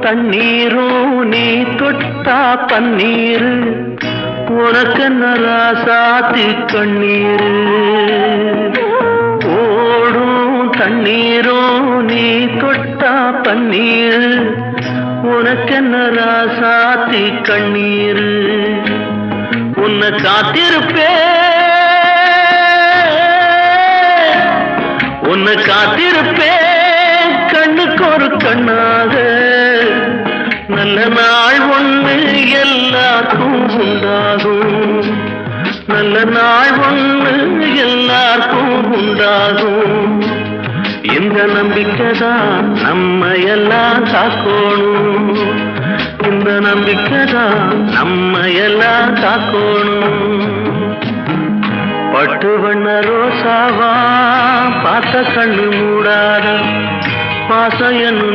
தண்ணீரும் நீ தொட்டா பன்னீர் உனக்கென்ன ராசாத்தி கண்ணீர் ஓடும் தண்ணீரும் நீ தொட்டா பன்னீர் உனக்கென்ன ராசாத்தி கண்ணீர் உன்னை காத்திருப்பேன் கண்ணுக்கு ஒரு கண்ணாக நல்ல நாள் ஒண்ணு எல்லாருக்கும் உண்டாகும் நல்ல நாள் ஒண்ணு எல்லாருக்கும் உண்டாகும் இந்த நம்பிக்கைதான் நம்ம எல்லாம் காக்கணும் இந்த நம்பிக்கைதான் நம்ம எல்லாம் காக்கணும் பட்டு வண்ண ரோசாவா பார்த்த கண்ணு மூடாத பாசம் என்னும்